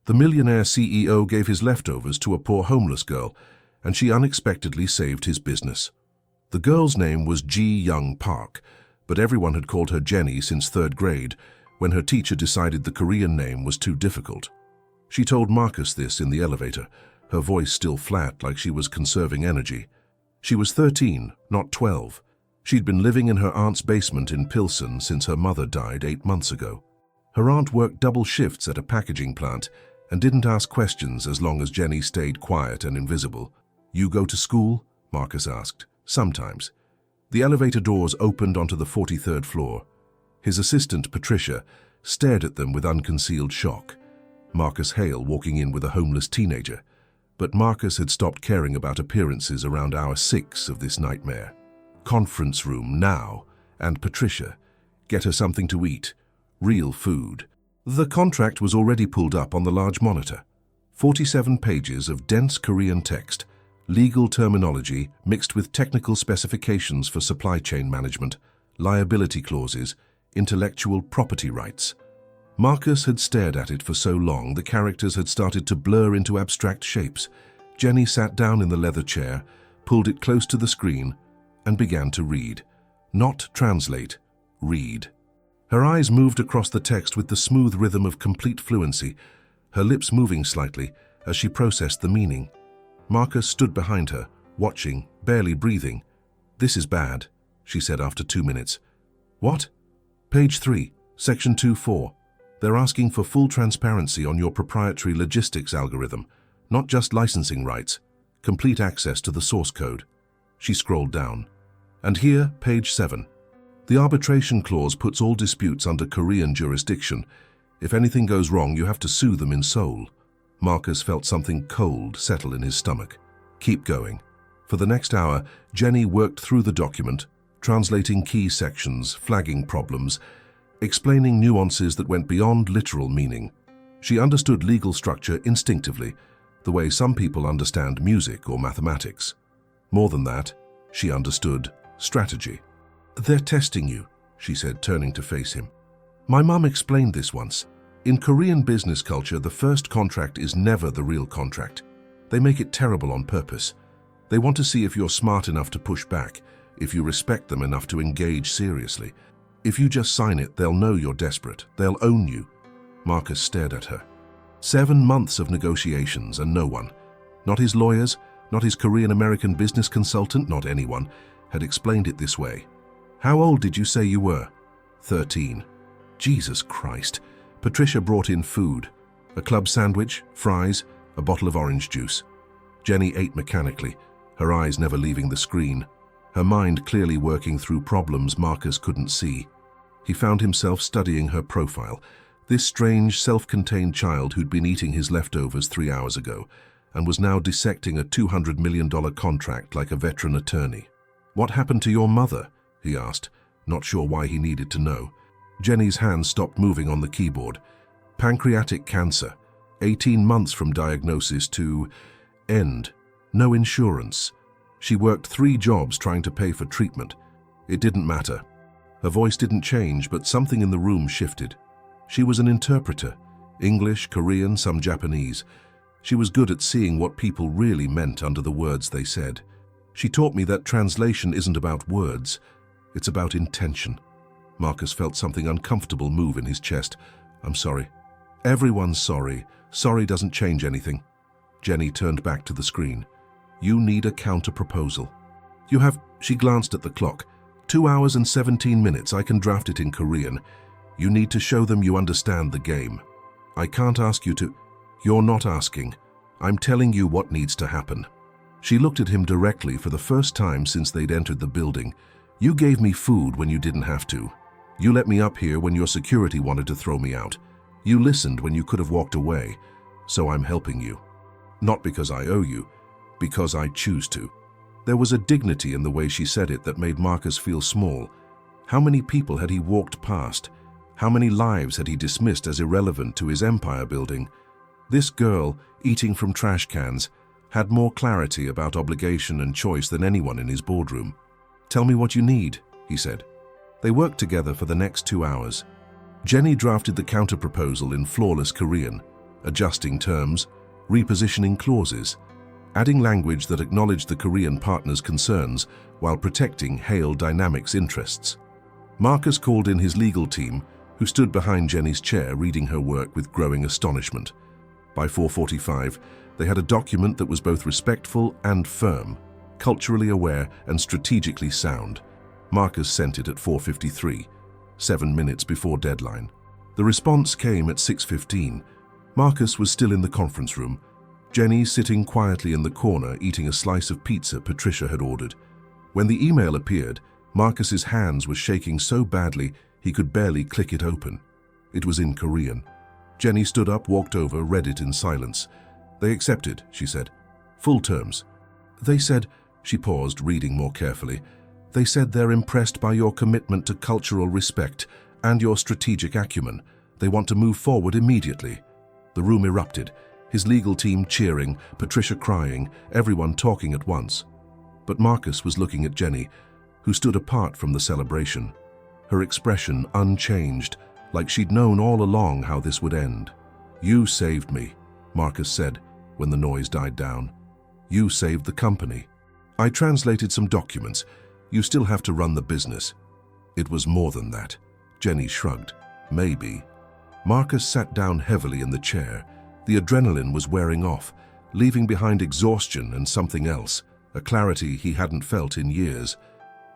The millionaire CEO gave his leftovers to a poor homeless girl, and she unexpectedly saved his business. The girl's name was Ji Young Park, but everyone had called her Jenny since 3rd grade, when her teacher decided the Korean name was too difficult. She told Marcus this in the elevator, her voice still flat like she was conserving energy. She was 13, not 12. She'd been living in her aunt's basement in Pilsen since her mother died 8 months ago. Her aunt worked double shifts at a packaging plant and didn't ask questions as long as Jenny stayed quiet and invisible. "You go to school?" Marcus asked. "Sometimes." The elevator doors opened onto the 43rd floor. His assistant, Patricia, stared at them with unconcealed shock. Marcus Hale walking in with a homeless teenager. But Marcus had stopped caring about appearances around hour 6 of this nightmare. Conference room now, and Patricia. Get her something to eat. Real food. The contract was already pulled up on the large monitor. 47 pages of dense Korean text, legal terminology mixed with technical specifications for supply chain management, liability clauses, intellectual property rights. Marcus had stared at it for so long the characters had started to blur into abstract shapes. Jenny sat down in the leather chair, pulled it close to the screen, and began to read. Not translate, read. Her eyes moved across the text with the smooth rhythm of complete fluency, her lips moving slightly as she processed the meaning. Marcus stood behind her, watching, barely breathing. "This is bad," she said after 2 minutes. "What?" "Page 3, section 2.4. They're asking for full transparency on your proprietary logistics algorithm, not just licensing rights, complete access to the source code." She scrolled down. "And here, page 7. The arbitration clause puts all disputes under Korean jurisdiction. If anything goes wrong, you have to sue them in Seoul." Marcus felt something cold settle in his stomach. "Keep going." For the next hour, Jenny worked through the document, translating key sections, flagging problems, explaining nuances that went beyond literal meaning. She understood legal structure instinctively, the way some people understand music or mathematics. More than that, she understood strategy. "They're testing you," she said, turning to face him. "My mom explained this once. In Korean business culture, the first contract is never the real contract. They make it terrible on purpose. They want to see if you're smart enough to push back, if you respect them enough to engage seriously. If you just sign it, they'll know you're desperate. They'll own you." Marcus stared at her. 7 months of negotiations and no one, not his lawyers, not his Korean-American business consultant, not anyone, had explained it this way. "How old did you say you were?" 13. Jesus Christ. Patricia brought in food. A club sandwich, fries, a bottle of orange juice. Jenny ate mechanically, her eyes never leaving the screen, her mind clearly working through problems Marcus couldn't see. He found himself studying her profile, this strange, self-contained child who'd been eating his leftovers 3 hours ago and was now dissecting a $200 million contract like a veteran attorney. "What happened to your mother?" he asked, not sure why he needed to know. Jenny's hands stopped moving on the keyboard. "Pancreatic cancer. 18 months from diagnosis to end. No insurance. She worked 3 jobs trying to pay for treatment. It didn't matter." Her voice didn't change, but something in the room shifted. She was an interpreter. English, Korean, some Japanese. She was good at seeing what people really meant under the words they said. "She taught me that translation isn't about words. It's about intention." Marcus felt something uncomfortable move in his chest. "I'm sorry." "Everyone's sorry. Sorry doesn't change anything." Jenny turned back to the screen. "You need a counter-proposal. You have..." She glanced at the clock. 2 hours and 17 minutes. I can draft it in Korean. You need to show them you understand the game. I can't ask you to..." "You're not asking. I'm telling you what needs to happen." She looked at him directly for the first time since they'd entered the building. "You gave me food when you didn't have to. You let me up here when your security wanted to throw me out. You listened when you could have walked away. So I'm helping you. Not because I owe you, because I choose to." There was a dignity in the way she said it that made Marcus feel small. How many people had he walked past? How many lives had he dismissed as irrelevant to his empire building? This girl, eating from trash cans, had more clarity about obligation and choice than anyone in his boardroom. "Tell me what you need," he said. They worked together for the next 2 hours. Jenny drafted the counter-proposal in flawless Korean. adjusting terms, repositioning clauses, adding language that acknowledged the Korean partner's concerns while protecting Hale Dynamics' interests. Marcus called in his legal team, who stood behind Jenny's chair reading her work with growing astonishment. By 4:45, they had a document that was both respectful and firm, culturally aware and strategically sound. Marcus sent it at 4:53, 7 minutes before deadline. The response came at 6:15. Marcus was still in the conference room, Jenny sitting quietly in the corner eating a slice of pizza Patricia had ordered. When the email appeared, Marcus's hands were shaking so badly he could barely click it open. It was in Korean. Jenny stood up, walked over, read it in silence. "They accepted," she said. "Full terms." "They said," she paused, reading more carefully, "they said they're impressed by your commitment to cultural respect and your strategic acumen. They want to move forward immediately." The room erupted, his legal team cheering, Patricia crying, everyone talking at once. But Marcus was looking at Jenny, who stood apart from the celebration, her expression unchanged, like she'd known all along how this would end. "You saved me," Marcus said when the noise died down. "You saved the company. I translated some documents. You still have to run the business." "It was more than that." Jenny shrugged. "Maybe." Marcus sat down heavily in the chair. The adrenaline was wearing off, leaving behind exhaustion and something else, a clarity he hadn't felt in years.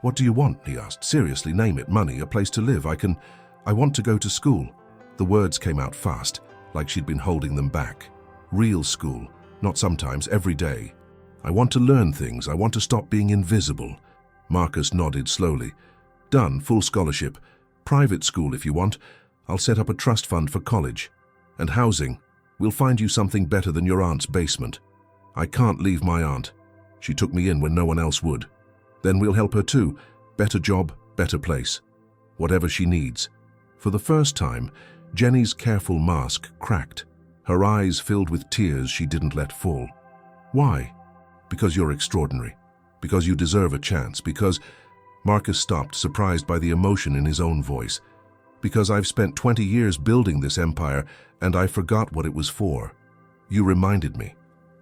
"What do you want?" he asked. "Seriously, name it. Money, a place to live. I want to go to school." The words came out fast, like she'd been holding them back. "Real school, not sometimes, every day. I want to learn things. I want to stop being invisible." Marcus nodded slowly. "Done, full scholarship. Private school if you want. I'll set up a trust fund for college. And housing. We'll find you something better than your aunt's basement." "I can't leave my aunt. She took me in when no one else would." "Then we'll help her too. Better job, better place. Whatever she needs." For the first time, Jenny's careful mask cracked, her eyes filled with tears she didn't let fall. "Why?" "Because you're extraordinary. Because you deserve a chance. Because—" Marcus stopped, surprised by the emotion in his own voice. "Because I've spent 20 years building this empire, and I forgot what it was for. You reminded me."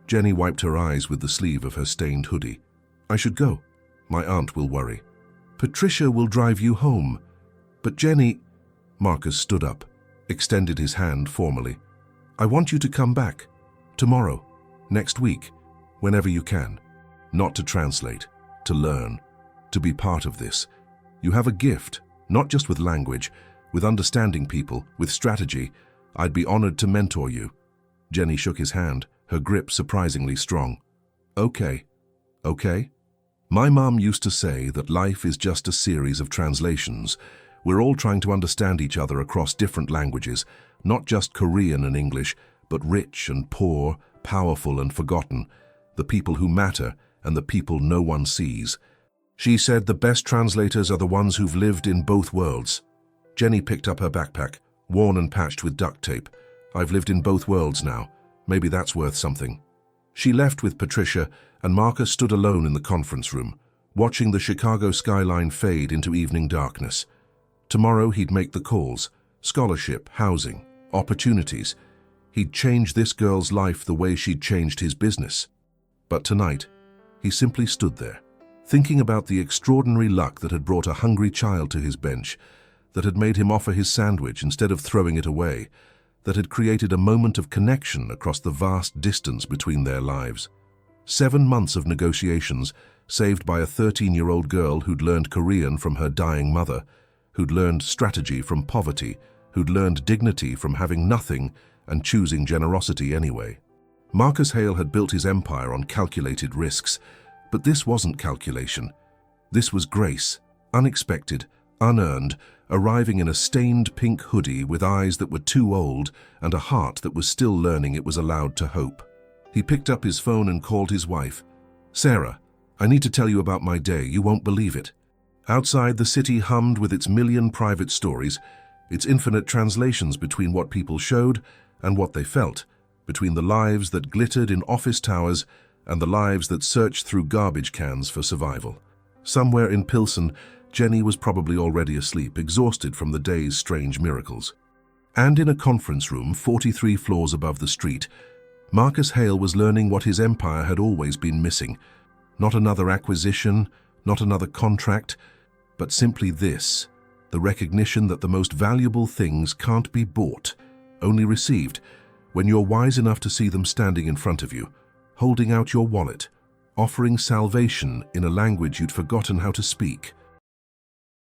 Jenny wiped her eyes with the sleeve of her stained hoodie. "I should go. My aunt will worry. Patricia will drive you home." "But Jenny—" Marcus stood up, extended his hand formally. "I want you to come back. Tomorrow. Next week. Whenever you can. Not to translate. To learn. To be part of this. You have a gift, not just with language, with understanding people, with strategy. I'd be honored to mentor you." Jenny shook his hand, her grip surprisingly strong. "Okay. Okay? My mom used to say that life is just a series of translations. We're all trying to understand each other across different languages, not just Korean and English, but rich and poor, powerful and forgotten, the people who matter and the people no one sees. She said the best translators are the ones who've lived in both worlds." Jenny picked up her backpack, worn and patched with duct tape. "I've lived in both worlds now. Maybe that's worth something." She left with Patricia, and Marcus stood alone in the conference room, watching the Chicago skyline fade into evening darkness. Tomorrow he'd make the calls: scholarship, housing, opportunities. He'd change this girl's life the way she'd changed his business. But tonight, he simply stood there, thinking about the extraordinary luck that had brought a hungry child to his bench, that had made him offer his sandwich instead of throwing it away, that had created a moment of connection across the vast distance between their lives. 7 months of negotiations, saved by a 13-year-old girl who'd learned Korean from her dying mother, who'd learned strategy from poverty, who'd learned dignity from having nothing and choosing generosity anyway. Marcus Hale had built his empire on calculated risks, but this wasn't calculation. This was grace, unexpected, unearned, arriving in a stained pink hoodie with eyes that were too old and a heart that was still learning it was allowed to hope. He picked up his phone and called his wife. "Sarah, I need to tell you about my day. You won't believe it." Outside, the city hummed with its million private stories, its infinite translations between what people showed and what they felt, between the lives that glittered in office towers and the lives that searched through garbage cans for survival. Somewhere in Pilsen, Jenny was probably already asleep, exhausted from the day's strange miracles. And in a conference room 43 floors above the street, Marcus Hale was learning what his empire had always been missing. Not another acquisition, not another contract, but simply this, the recognition that the most valuable things can't be bought, only received, when you're wise enough to see them standing in front of you, holding out your wallet, offering salvation in a language you'd forgotten how to speak.